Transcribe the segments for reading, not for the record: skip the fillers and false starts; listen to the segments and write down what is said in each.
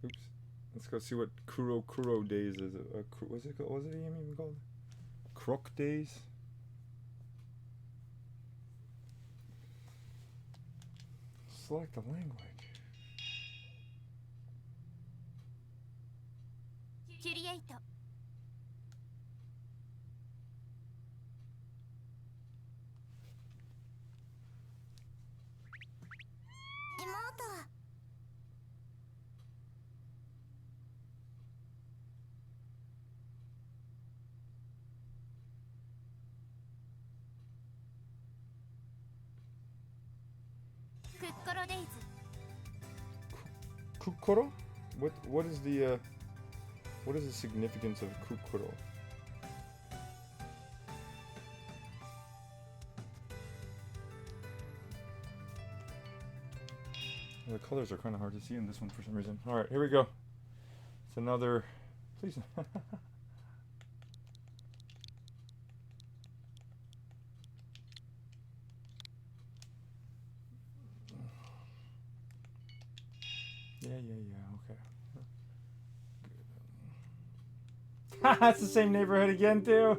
Oops. Let's go see what KukkoroDays is. What's it called? What's it even called? KukkoroDays? Select the language. キュリエイト 妹 KukkoroDays Kukkoro? What is the significance of Kukkoro? The colors are kind of hard to see in this one for some reason. All right, here we go. It's another. Please. Yeah, okay. It's the same neighborhood again, too.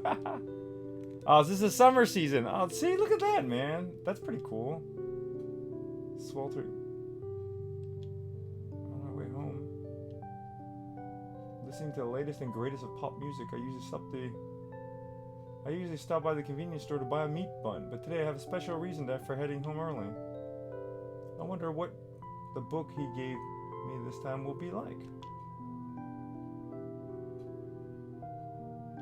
Oh, this is summer season. Oh, see, look at that, man. That's pretty cool. Sweltering. On my way home. Listening to the latest and greatest of pop music. I usually stop by the convenience store to buy a meat bun, but today I have a special reason for heading home early. I wonder what the book he gave me this time will be like.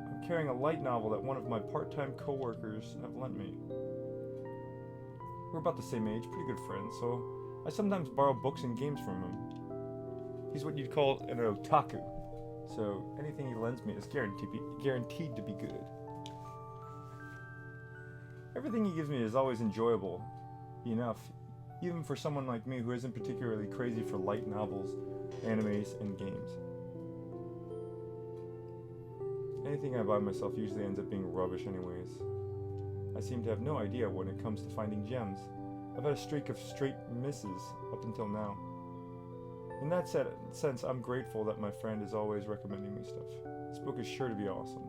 I'm carrying a light novel that one of my part-time co-workers have lent me. We're about the same age, pretty good friends, so I sometimes borrow books and games from him. He's what you'd call an otaku, so anything he lends me is guaranteed to be good. Everything he gives me is always enjoyable enough, even for someone like me who isn't particularly crazy for light novels, animes, and games. Anything I buy myself usually ends up being rubbish anyways. I seem to have no idea when it comes to finding gems. I've had a streak of straight misses up until now. In that sense, I'm grateful that my friend is always recommending me stuff. This book is sure to be awesome.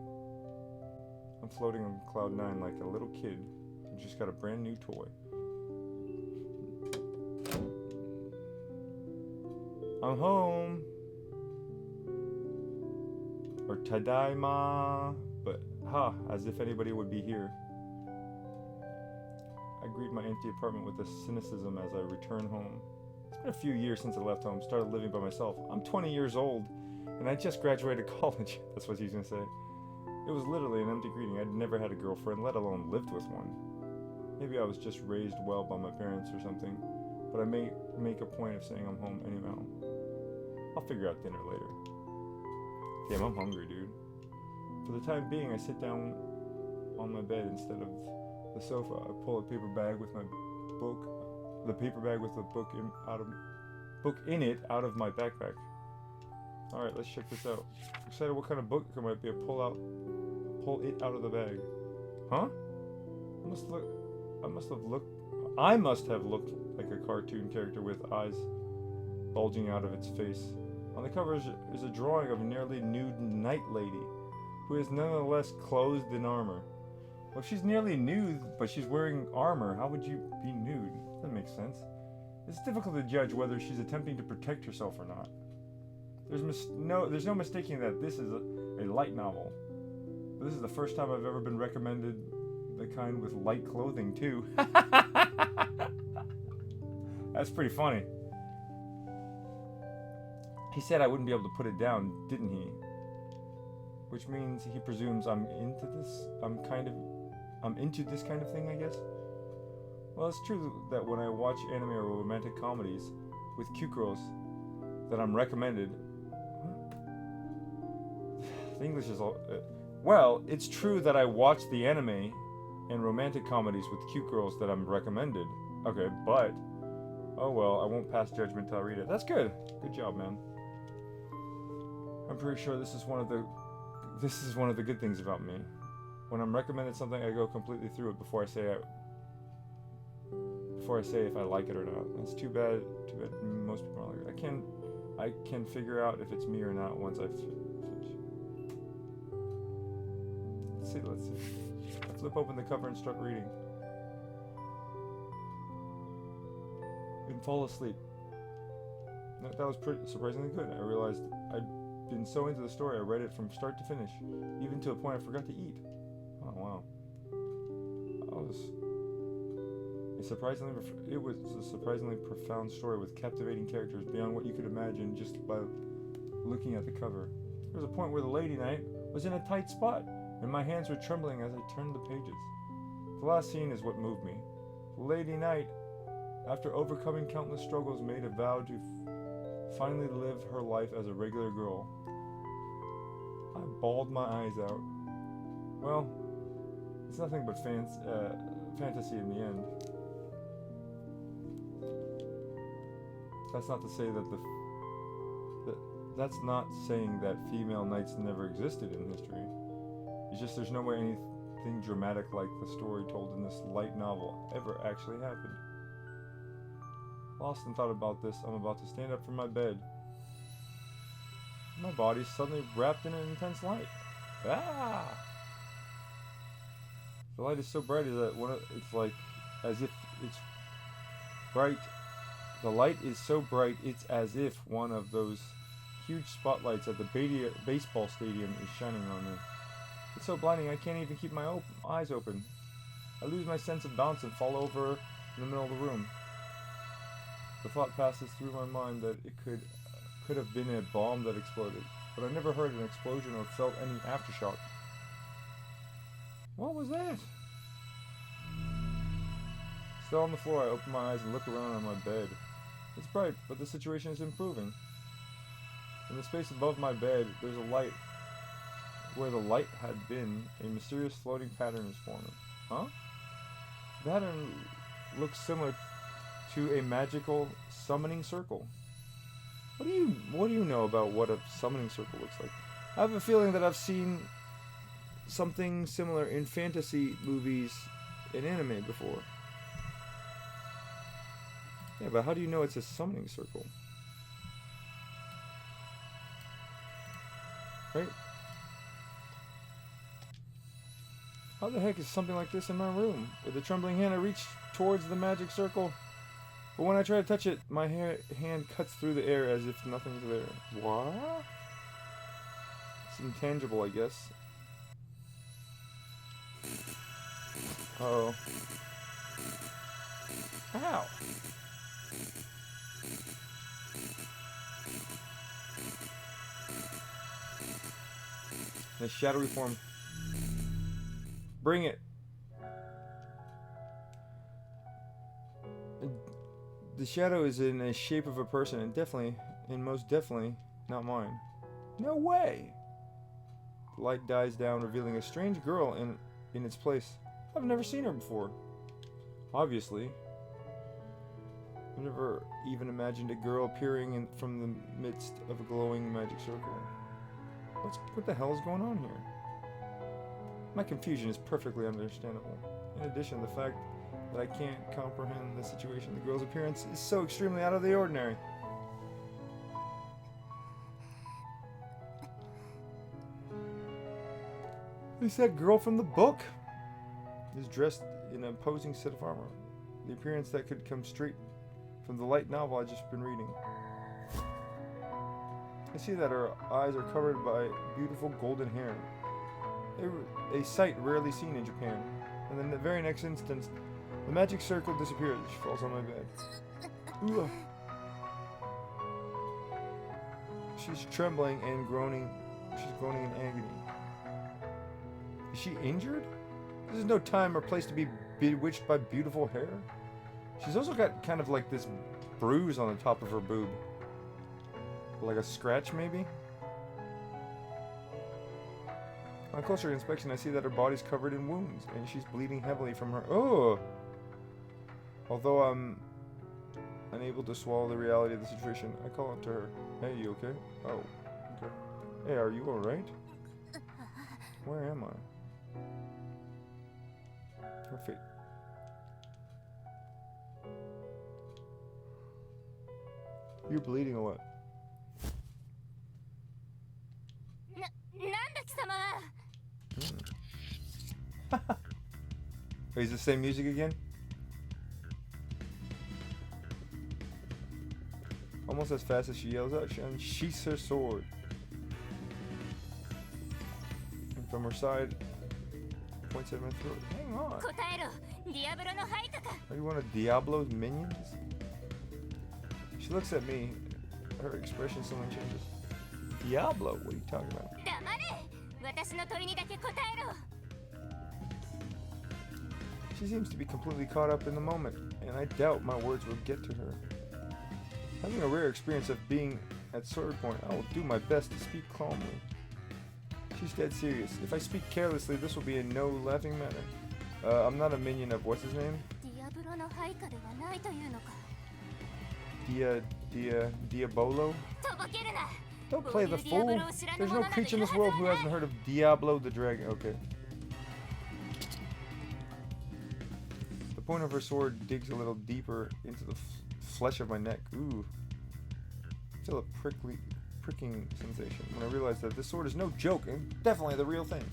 I'm floating on cloud 9 like a little kid who just got a brand new toy. I'm home. Or tadaima, but as if anybody would be here. I greet my empty apartment with a cynicism as I return home. It's been a few years since I left home, started living by myself. I'm 20 years old, and I just graduated college. That's what he's gonna say. It was literally an empty greeting. I'd never had a girlfriend, let alone lived with one. Maybe I was just raised well by my parents or something, but I may make a point of saying I'm home anyhow. I'll figure out dinner later. Damn, I'm hungry, dude. For the time being, I sit down on my bed instead of the sofa. I pull a paper bag with my book, the paper bag with the book in it out of my backpack. All right, let's check this out. Excited what kind of book it might be. Pull it out of the bag. Huh? I must have looked like a cartoon character with eyes bulging out of its face. On the cover is a drawing of a nearly nude night lady, who is nonetheless clothed in armor. Well, if she's nearly nude, but she's wearing armor, how would you be nude? That makes sense. It's difficult to judge whether she's attempting to protect herself or not. There's no mistaking that this is a light novel. But this is the first time I've ever been recommended the kind with light clothing, too. That's pretty funny. He said I wouldn't be able to put it down, didn't he? Which means he presumes I'm into this kind of thing, I guess. Well, it's true that when I watch anime or romantic comedies with cute girls that I'm recommended, the English is all. Well, it's true that I watch the anime and romantic comedies with cute girls that I'm recommended. Okay, but oh well, I won't pass judgment till I read it. That's good. Good job, man. I'm pretty sure this is one of the good things about me. When I'm recommended something, I go completely through it before I before I say if I like it or not. That's too bad. Too bad most people don't like it. I can figure out if it's me or not once I finish. Let's see. I flip open the cover and start reading. And fall asleep. That was surprisingly good. I realized I'd been so into the story, I read it from start to finish, even to a point I forgot to eat. Oh wow. It was a surprisingly profound story with captivating characters beyond what you could imagine just by looking at the cover. There was a point where the lady knight was in a tight spot, and my hands were trembling as I turned the pages. The last scene is what moved me. The lady knight, after overcoming countless struggles, made a vow to finally live her life as a regular girl. I bawled my eyes out. Well, it's nothing but fantasy in the end. That's not to say that's not saying that female knights never existed in history. It's just there's no way anything dramatic like the story told in this light novel ever actually happened. Lost in thought about this, I'm about to stand up from my bed. My body's suddenly wrapped in an intense light. Ah! The light is so bright that it's like as if it's bright. The light is so bright it's as if one of those huge spotlights at the baseball stadium is shining on me. It's so blinding I can't even keep my eyes open. I lose my sense of balance and fall over in the middle of the room. The thought passes through my mind that it could have been a bomb that exploded, but I never heard an explosion or felt any aftershock. What was that? Still on the floor, I open my eyes and look around on my bed. It's bright, but the situation is improving. In the space above my bed, there's a light. Where the light had been, a mysterious floating pattern is forming. Huh? The pattern looks similar to a magical summoning circle. What do you know about what a summoning circle looks like? I have a feeling that I've seen something similar in fantasy movies and anime before. Yeah, but how do you know it's a summoning circle? Right? How the heck is something like this in my room? With a trembling hand, I reach towards the magic circle. But when I try to touch it, my hand cuts through the air as if nothing's there. What? It's intangible, I guess. Uh-oh. Ow! The shadowy form. Bring it. The shadow is in the shape of a person, and most definitely not mine. No way! The light dies down, revealing a strange girl in its place. I've never seen her before. Obviously. I've never even imagined a girl appearing from the midst of a glowing magic circle. What the hell is going on here? My confusion is perfectly understandable. In addition, the fact that I can't comprehend the situation, the girl's appearance is so extremely out of the ordinary. Is that girl from the book? Is dressed in an imposing set of armor. The appearance that could come straight from the light novel I've just been reading. I see that her eyes are covered by beautiful golden hair. A sight rarely seen in Japan. And then the very next instant, the magic circle disappears. She falls on my bed. Ugh. She's trembling and groaning. She's groaning in agony. Is she injured? This is no time or place to be bewitched by beautiful hair. She's also got kind of like this bruise on the top of her boob. Like a scratch, maybe? On closer inspection, I see that her body's covered in wounds, and she's bleeding heavily from her... Oh! Although I'm unable to swallow the reality of the situation, I call out to her. Hey, you okay? Oh, okay. Hey, are you alright? Where am I? Her face... You're bleeding or what? なんだ貴様は。 Is it the same music again? Almost as fast as she yells out, she unsheaths her sword. And from her side, points at my throat. Hang on. 答えろ、ディアブロの配下か。 Are you one of Diablo's minions? She looks at me. Her expression suddenly changes. Diablo? What are you talking about? 黙れ。私の問いにだけ答えろ。 She seems to be completely caught up in the moment, and I doubt my words will get to her. Having a rare experience of being at sword point, I will do my best to speak calmly. She's dead serious. If I speak carelessly, this will be in no laughing manner. I'm not a minion of what's his name? ディアブロの配下ではないというのか。 Diabolo? とぼけるな。 Don't play the fool. There's no creature in this world who hasn't heard of Diablo the dragon. Okay. The point of her sword digs a little deeper into the flesh of my neck. Ooh. I feel a pricking sensation when I realize that this sword is no joke and definitely the real thing.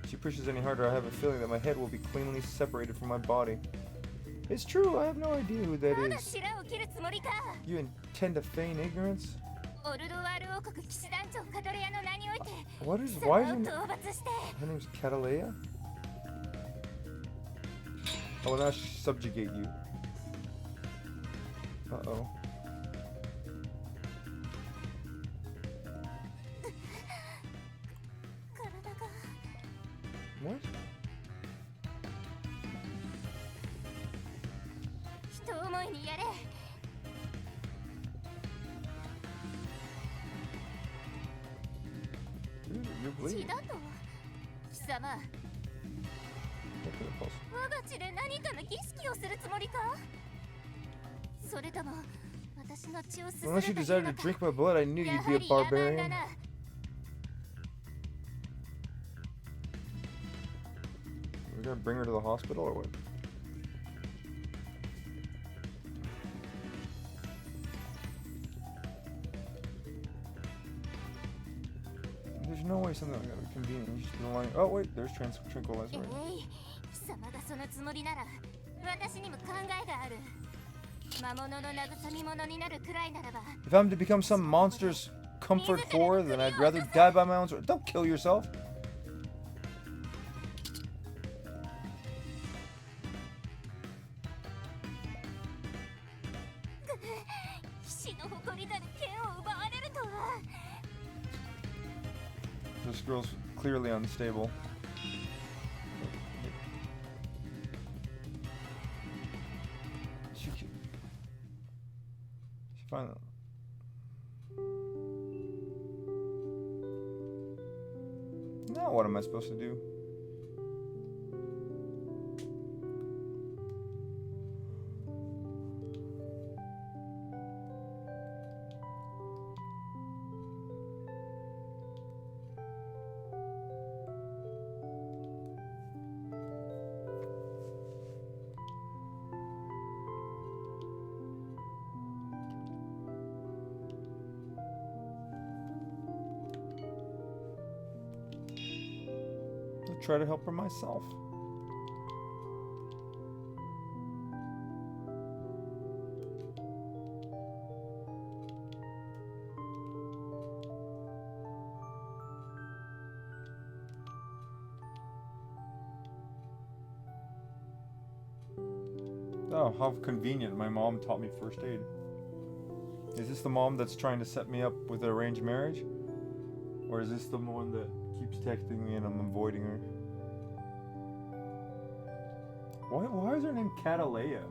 If she pushes any harder, I have a feeling that my head will be cleanly separated from my body. It's true, I have no idea who that まだ is. 白を切るつもりか。 You intend to feign ignorance? オルドワール王国騎士団長カトレアの名において What is, 貴 why 様 is を her, 討伐して her name's Catalea? I will now subjugate you. Uh-oh. 体が What? 人思いにやれ。 Dude, you're 血 bleeding. だと貴様 Look at the pulse. 我が血で何かの儀式をするつもりか。それとも私の血をすする Unless you という decided の to か。 drink my blood, I knew や you'd は be a り野蛮だ barbarian. な。 We're gonna bring her to the hospital or what? There's no way something like that would be convenient. You've just been lying. Oh wait, there's tranquilizer. えい、貴様がそのつもりなら私にも考えがある。魔物の慰み者になるくらいならば。 If I'm to become some monster's comfort whore, then I'd rather die by my own sword. Don't kill yourself. 騎士の誇りなる剣を奪われるとは。 This girl's clearly unstable. She finally. Now what am I supposed to do? I'll try to help her myself. Oh, how convenient. My mom taught me first aid. Is this the mom that's trying to set me up with an arranged marriage? Or is this the one that keeps texting me and I'm avoiding her? Why is her name Catalea?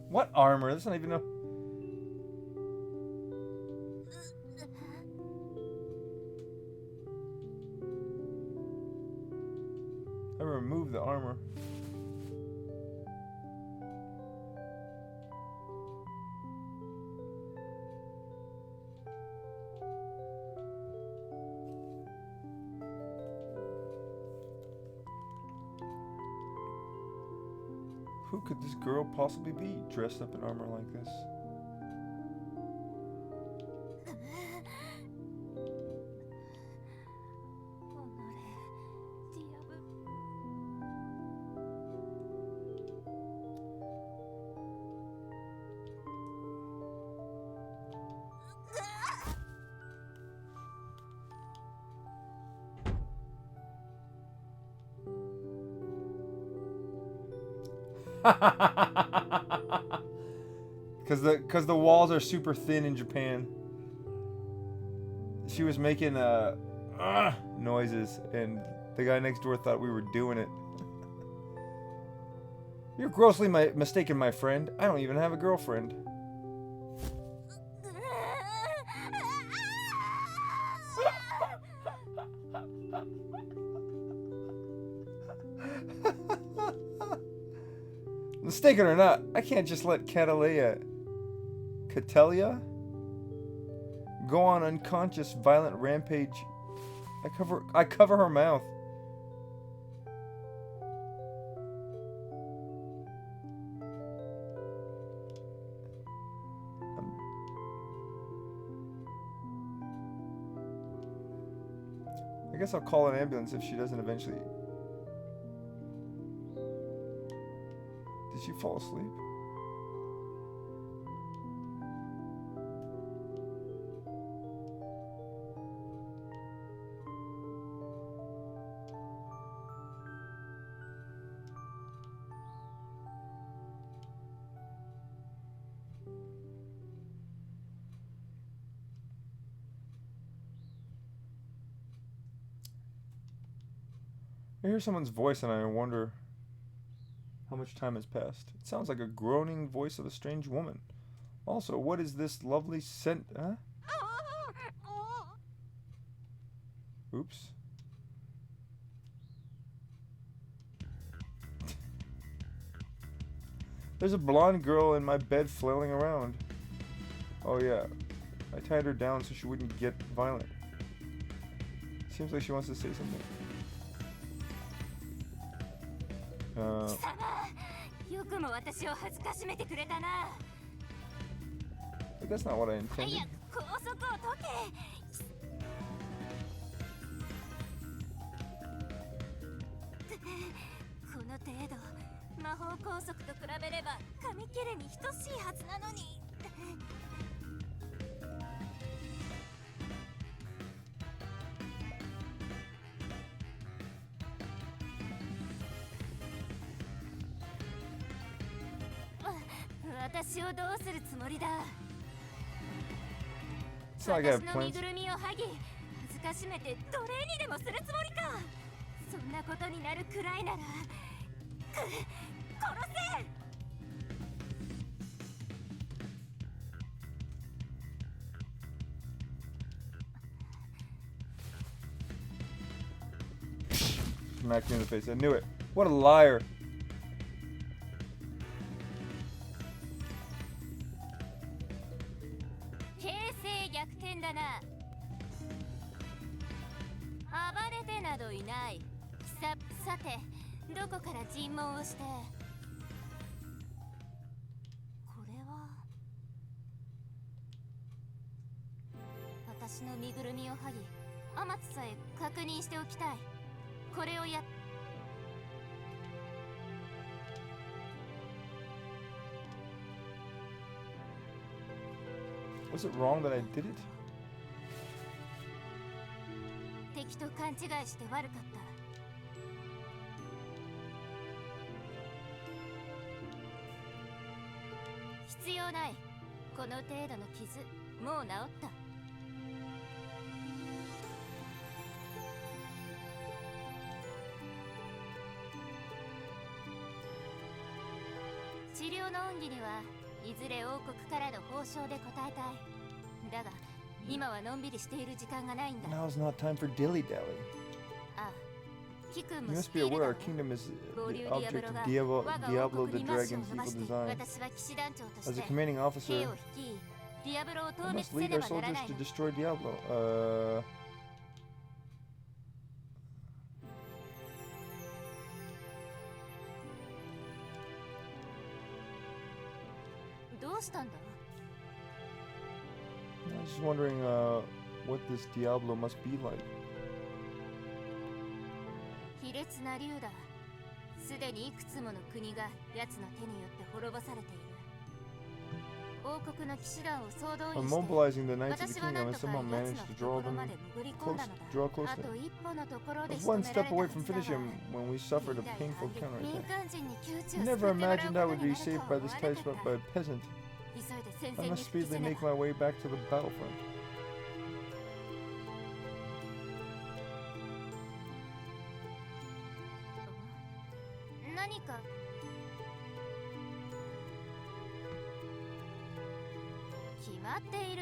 What armor? That's not even a... I removed the armor. Who could this girl possibly be, dressed up in armor like this? Because the walls are super thin in Japan. She was making noises, and the guy next door thought we were doing it. You're grossly mistaken, my friend. I don't even have a girlfriend. Mistaken or not, I can't just let Catelia go on unconscious violent rampage. I cover her mouth. I guess I'll call an ambulance if she doesn't eventually. Did she fall asleep? I hear someone's voice and I wonder how much time has passed. It sounds like a groaning voice of a strange woman. Also, what is this lovely scent? Huh? Oops. There's a blonde girl in my bed flailing around. Oh yeah. I tied her down so she wouldn't get violent. Seems like she wants to say something. But that's not what I intended. It's not like I have plans. Smacked me in the face. I knew it. What a liar. Was it wrong that I did it? Now's not time for dilly-dally. You must be aware our kingdom is the object of Diablo the Dragon's evil design. As a commanding officer, I must lead our soldiers to destroy Diablo. どうしたんだ？ I was just wondering what this Diablo must be like. 卑劣な竜だ。すでにいくつもの国が奴の手によって滅ぼされている。王国の騎士団を総動 I'm 員して mobilizing the Knights of the 私は Kingdom なん and とか somehow 奴 managed の to draw 懐 them まで潜り込んだのだ。 draw あ close と to him. 一歩のところ I で was 仕留 one めら step れた away は from ずだが finishing him when we suffered a painful 民 counterattack. 間人に窮地 I を never 救ってもらう imagined こ I と would に be なると saved は by 思 this わな type かっ by た。 a peasant. 急いで戦 I 線に must 復帰 speedily せね make ば。 my way back to the battlefront. 何か決まっている。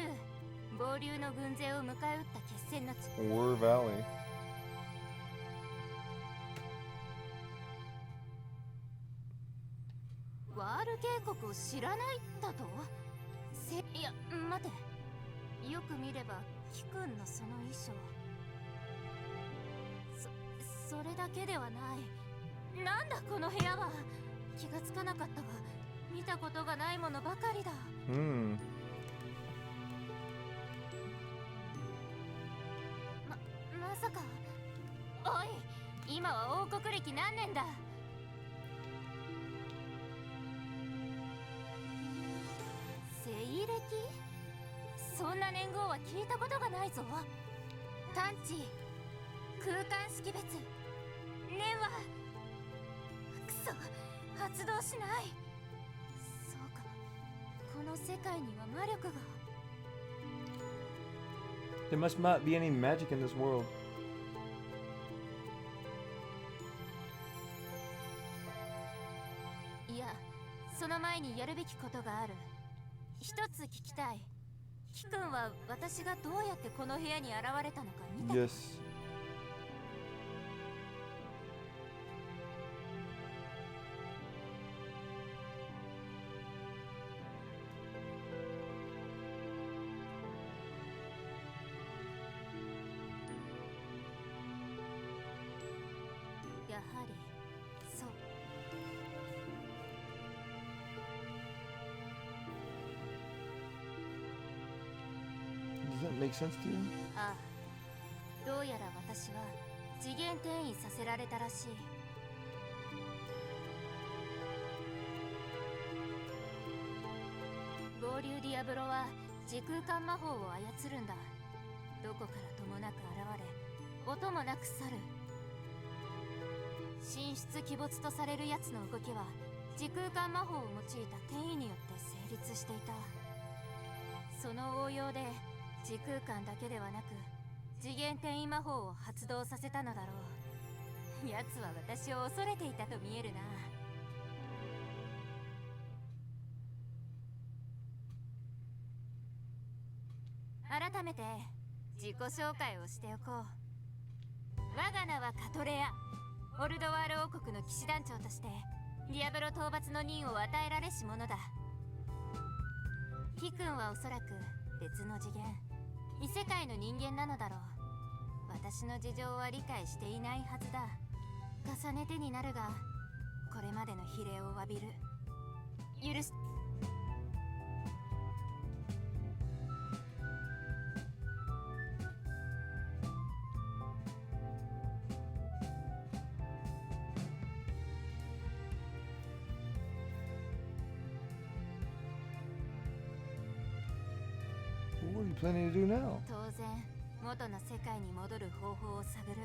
暴流の軍勢を迎え撃った決戦の地。 War Valley. ワール渓谷を知らないだと？いや、待て。よく見ればキ君のその衣装。それだけではない。なんだこの部屋は。気がつかなかったが、見たことがないものばかりだ。Hmm. まさか。おい、今は王国歴何年だ？西暦？そんな年号は聞いたことがないぞ。探知、空間識別、念はくそ、発動しない。そうか、この世界には魔力が。 There must not be any magic in this world. いや、その前にやるべきことがある。一つ聞きたい。キ君は私がどうやってこの部屋に現れたのか見た？ Yes. やはりそう。 Does that make sense to you? ああ、どうやら私は次元転移させられたらしい。合流ディアブロは時空間魔法を操るんだ。どこからともなく現れ、音もなく去る。神出鬼没とされる奴の動きは時空間魔法を用いた転移によって成立していた。その応用で時空間だけではなく次元転移魔法を発動させたのだろう。奴は私を恐れていたと見えるな。改めて自己紹介をしておこう。我が名はカトレア。オルドワール王国の騎士団長としてディアブロ討伐の任を与えられし者だ。キ君はおそらく別の次元、異世界の人間なのだろう。私の事情は理解していないはずだ。重ねてになるが、これまでの非礼を詫びる。許し。What are you planning to do now? 当然、元の世界に戻る方法を探る。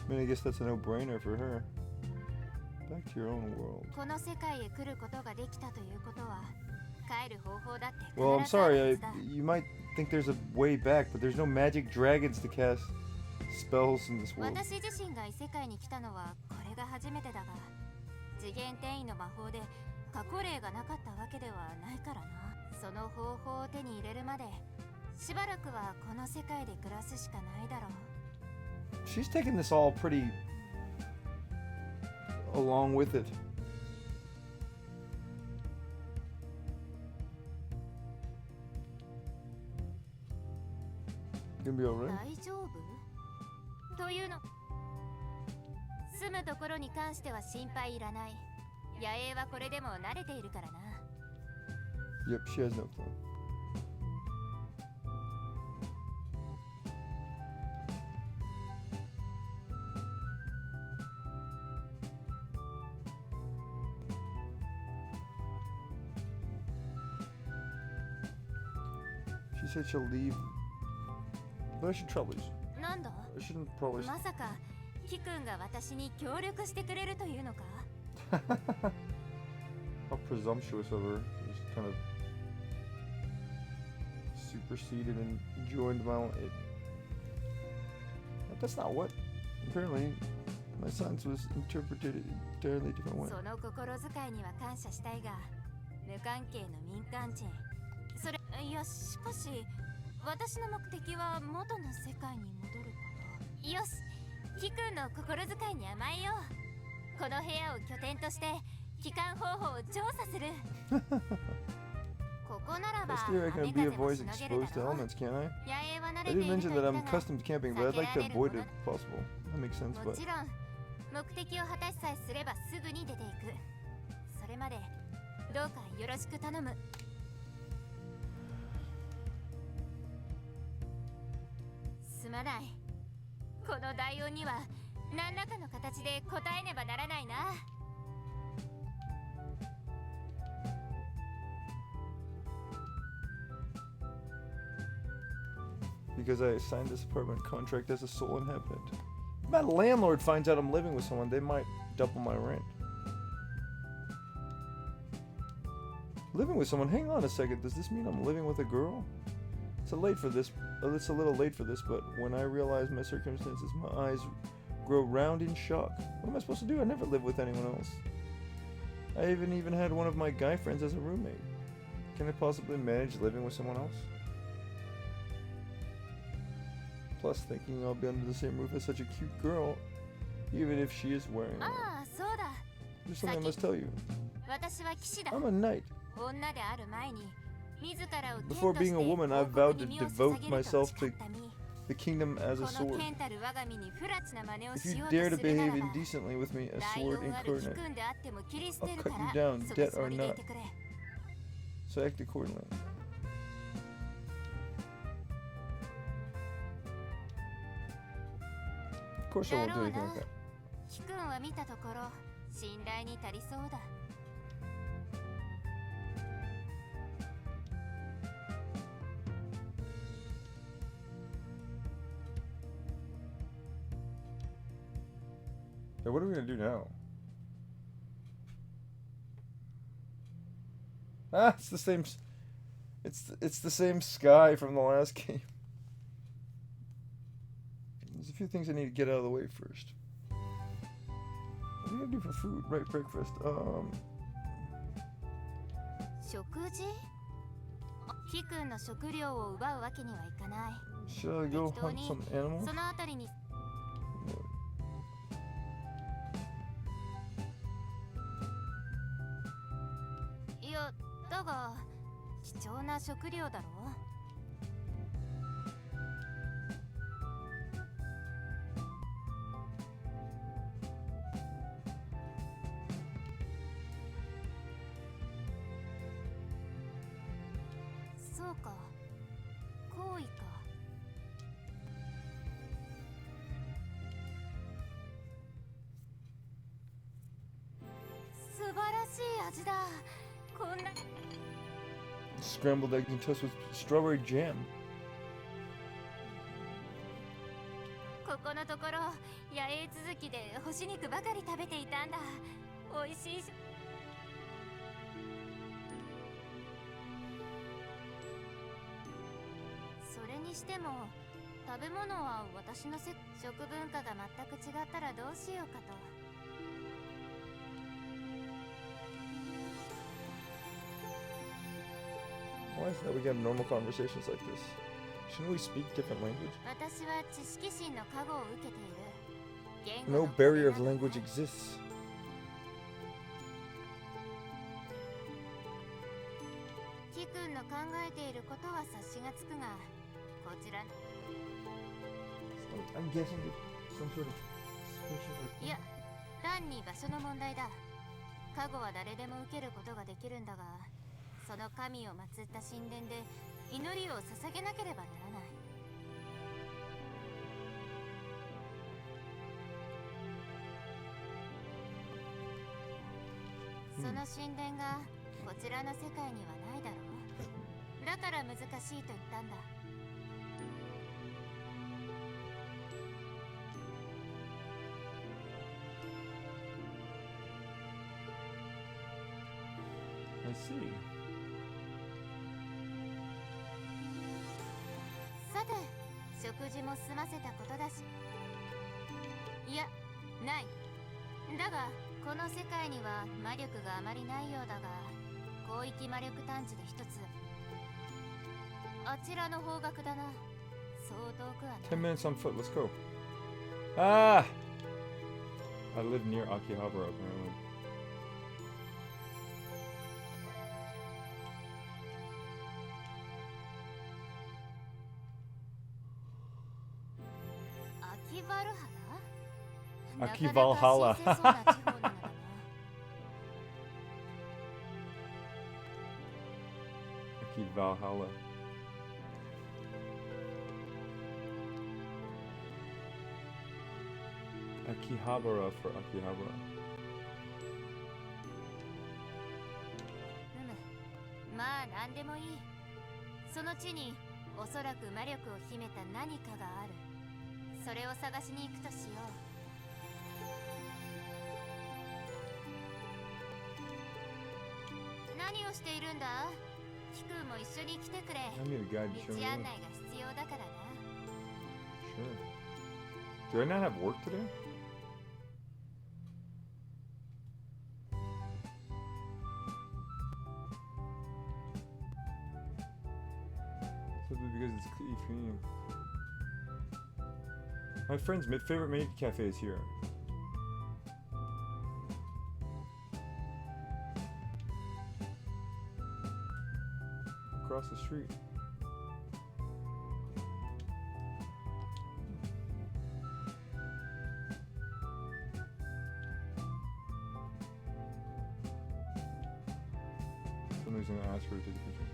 I mean, I guess that's a no-brainer for her. Back to your own world. この世界へ来ることができたということは、帰る方法だって必 Well, I'm ずある sorry. はずだ。 You might think there's a way back, but there's no magic dragons to cast spells in this world. 私自身が異世界に来たのはこれが初めてだが、次元転移の魔法で過去例がなかったわけではないからな。その方法を手に入れるまでしばらくはこの世界で暮らすしかないだろう。 She's taking this all pretty along with it. Gonna be alright. 大丈夫というの。住むむところに関しては心配いらない。野営はこれでも慣れているからな。 Yep, she has no clue. She said she'll leave, but I should trouble you. なんだ I shouldn't probably. まさかキくんが私に協力してくれるというのか？ How presumptuous of her. Just kind of superseded and joined my own. That's not what. Apparently, my science was interpreted an entirely different way. その心遣いには感謝したいが、無関係の民間人。それ、いや、しかし、私の目的は元の世界に戻ること。よし、キくんの心遣いに甘えよう。この部屋を拠点として、帰還方法を調査する。ここならば、 I still reckon I'd be 雨風も avoid しのげる exposed だ to ろう。 elements, can't I? 野営は慣 I れて did いる mention と that 言っ I'm たが、 accustomed to camping, but I'd like to avoid it if possible. That makes sense, も but ちろん目的を果たしさえすればすぐに出ていく。それまでどうかよろしく頼む。すまない。この代音には何らかの形で答えねばならないな。 because I signed this apartment contract as a sole inhabitant. If my landlord finds out I'm living with someone, they might double my rent. Living with someone? Hang on a second. Does this mean I'm living with a girl? It's a little late for this, but when I realize my circumstances, my eyes grow round in shock. What am I supposed to do? I never lived with anyone else. I even had one of my guy friends as a roommate. Can I possibly manage living with someone else? Plus, thinking I'll be under the same roof as such a cute girl, even if she is wearing one. ああ、そうだ。 There's something I must tell you. 私は騎士だ。 I'm a knight. 女である前に、自らを剣として Before being a woman, I've 王 vowed 国 to に身を devote 捧げると myself 誓 to った身。 the kingdom as a この sword. 剣たる我が身に不埒な真似を If し you よう dare と to するなら behave ば、 indecently with me, a ライ sword オンある騎 incarnate. 君であっても切り捨て I'll る cut か you ら、 down, その dead つも or りでい not. てくれ。 So act accordingly. Of course, I won't do anything like that. 騎君は見たところ、信頼に足りそうだ。 Yeah, what are we gonna do now? Ah, it's the same. It's the same sky from the last game. There's a few things I need to get out of the way first. What are you gonna do for food? Right, breakfast. 食事？騎君の食料を奪うわけにはいかない。 Should I go hunt some animals? そのあたりに。 いや、だが貴重な食料だろう。 そうか、行為か。素晴らしい味だ。こんな Scrambled eggs and toast with strawberry jam. ここのところ野営続きで干し肉ばかり食べていたんだ。美味しいし。 それにしても食べ物は私の食文化が全く違ったらどうしようかと。 Why is that we get normal conversations like this? Shouldn't we speak different language? 私は知識心の加護を受けている。言語 No の barrier of 壁など language ない。 exists. キ君の考えていることは察しがつくが、こちら I'm guessing it's some sort of special. いや、単に場所の問題だ。加護は誰でも受けることができるんだが、その神を祀った神殿で祈りを捧げなければならない。その神殿がこちらの世界にはないだろう。だから難しいと言ったんだ。I see. さて、食事も済ませたことだし。いや、ない。だが、この世界には魔力があまりないようだが、広域魔力探知で一つ。あちらの方角だな。そう遠くはない。10 minutes on foot, let's go. Ah! I live near Akihabara apparently. Akivalhalla? Akivalhalla. Akihabara for Akihabara. まあ何でもいい。その地におそらく魔力を秘めた何かがある。それを探しに行くとしよう。何をしているんだ？キクも一緒に来てくれ。道案内が必要だからな。Sure. Do I not have work today? Simply because it's clean. My friend's favorite maid cafe is here. Across the street. Somebody's gonna ask her to take a picture.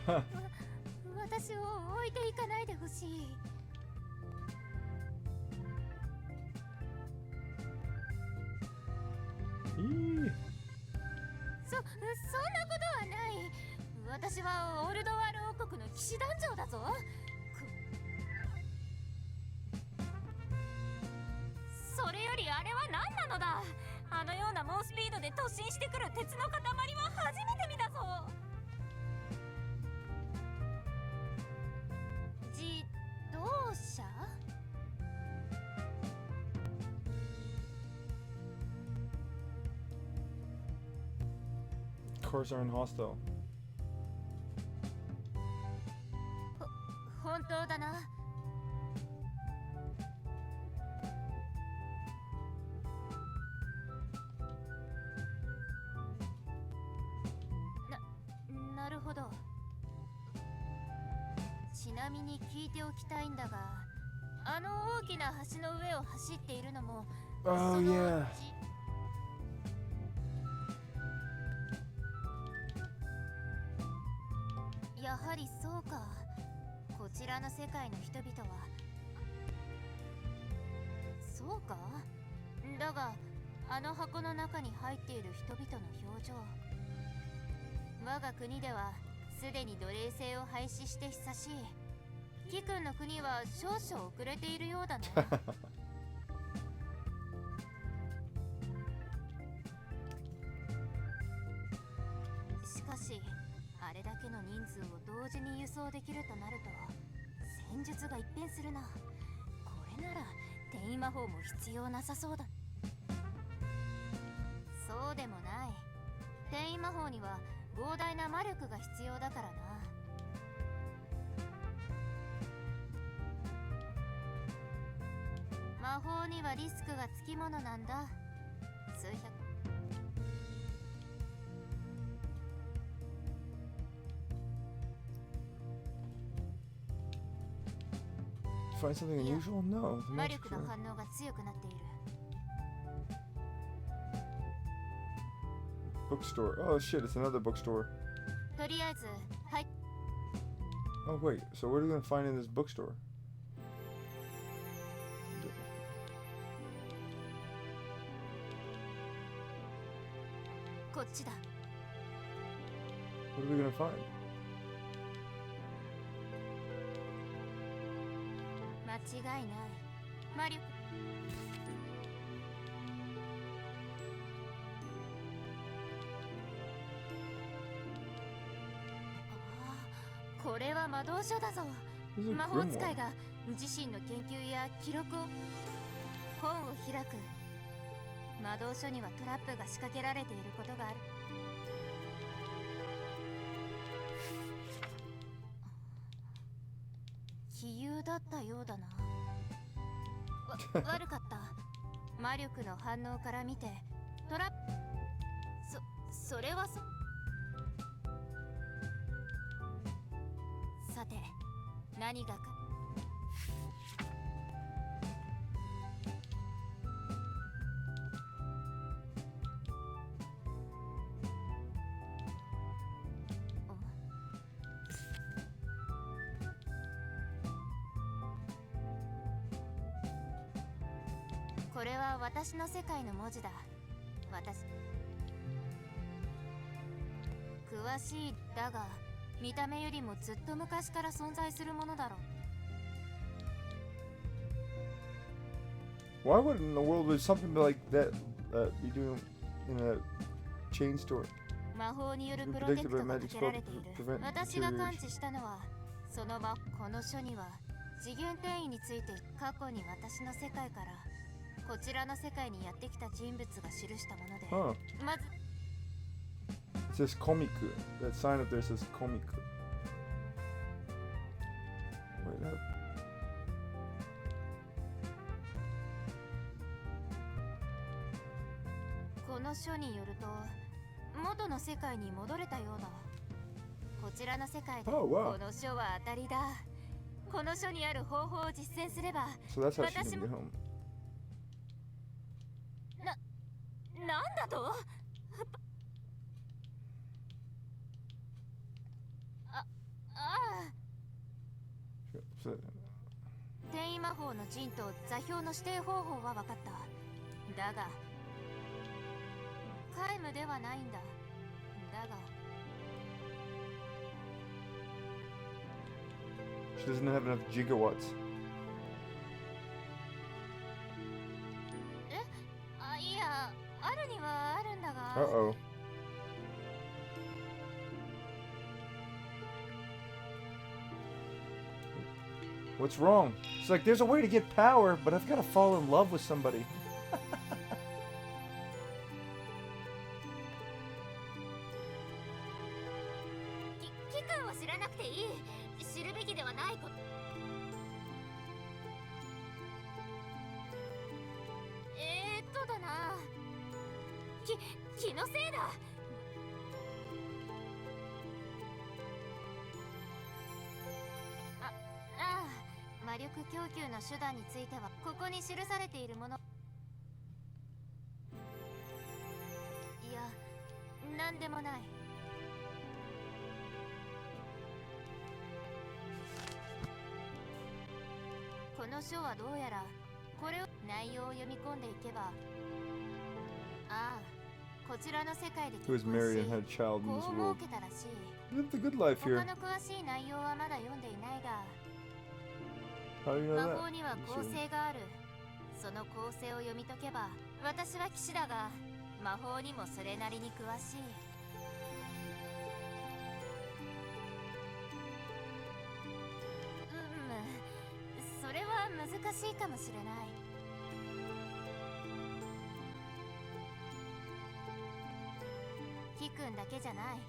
Huh. 私を置いていかないでほしい。そんなことはない。私はオルドワール王国の騎士団長だぞ。それよりあれは何なのだ。あのような猛スピードで突進してくる鉄の塊は初めて見たぞ。自動車Cars aren't hostile. 本当だな。なるほど。ちなみに聞いておきたいんだが、あの大きな橋の上を走っているのも、Oh yeah. やはりそうか。こちらの世界の人々はそうか。だがあの箱の中に入っている人々の表情、我が国ではすでに奴隷制を廃止して久しい。キ君の国は少々遅れているようだな。しかしあれだけの人数を同時に輸送できるとなると戦術が一変するな。これなら転移魔法も必要なさそうだ。そうでもない。転移魔法には膨大な魔力が必要だからな。魔法にはリスクがつきものなんだ。数百 find something unusual? No. The 魔 magic 力の trick. 反応が強くなっている。 Bookstore. Oh shit, it's another bookstore. とりあえず、はい。 Oh wait, so what are we gonna find in this bookstore? こっちだ。 What are we gonna find? 間違いない。魔力。ああ、これは魔導書だぞ。 This is a 魔法使 grimoire. いが自身の研究や記録を本を開く。魔導書にはトラップが仕掛けられていることがある。杞憂だったようだな。悪かった。魔力の反応から見てトラップ。それはさて何がか。これは私の世界の文字だ。詳しいだが見た目よりもずっと昔から存在するものだろう。 Why would in the world would something like that be doing in a chain store? 魔法によるプロテクトがかけられている。私が感知したのはそのこの書には次元転移について過去に私の世界からこちらの世界にやってきた人物が記したもので、まず It says Komiku. That sign up there says Komiku. Wait up. この書によると元の世界に戻れたようだ。こちらの世界で Oh, wow. この書は当たりだ。この書にある方法を実践すれば So that's how she can get home. なんだと。ああ。 So, 転移魔法の陣と座標の指定方法は分かった。だが皆無ではないんだ。だが she doesn't have enough gigawatts. いや、あるにはあるんだが。 Uh-oh. What's wrong? It's like there's a way to get power, but I've got to fall in love with somebody. 期間は知らなくていい。知るべきではないこと。だな。気のせいだ。ああ、魔力供給の手段についてはここに記されているもの。いや、なんでもない。この書はどうやらこれを内容を読み込んでいけば、ああ、こちらの世界で Who was married and had a child in this 子を world. 設けたらしい。 Live the good life 他 here. の詳しい内容はまだ読んでいないが、 How do you know 魔 that? 法には構成がある。その構成を読み解けば、私は騎士だが魔法にもそれなりに詳しい。それは難しいかもしれない。キ君だけじゃない。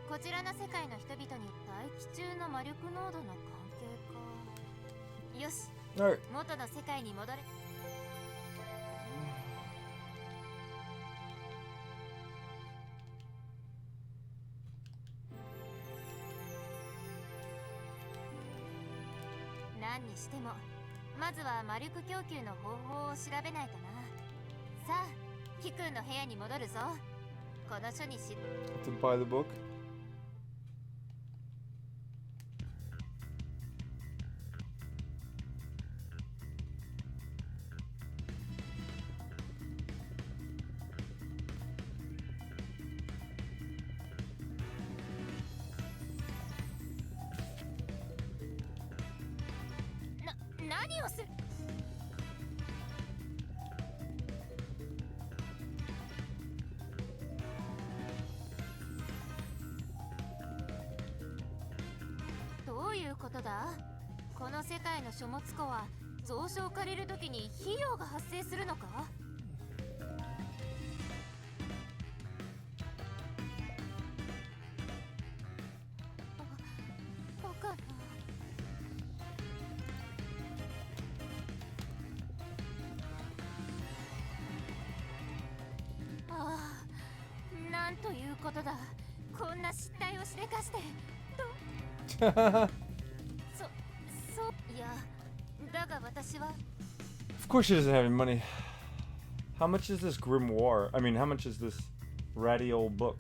こちらの世界の人々に大気中の魔力濃度の関係か。よし、 Alright. 元の世界に戻れ。何にしてもまずは魔力供給の方法を調べないとな。さあ、キ君の部屋に戻るぞ。この書にし To buy the book.な、何をする。どういうことだ。この世界の書物庫は蔵書を借りるときに費用が発生するのか。バカな。ああ、なんということだ。こんな失態をしでかして。いや、だが私は Of course she doesn't have any money. How much is this grimoire? I mean, how much is this ratty old book?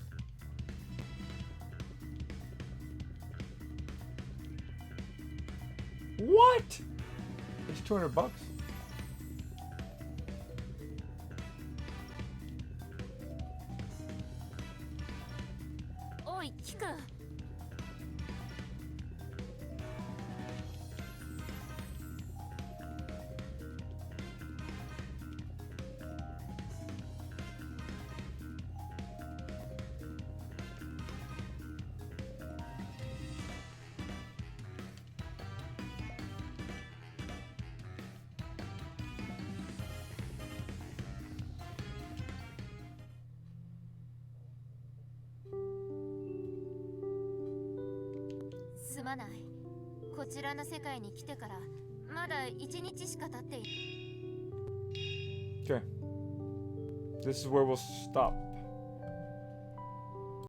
What? It's $200. おい、キク。すまない。こちらの世界に来てからまだ1日しか経ってい。 Okay. This is where we'll stop.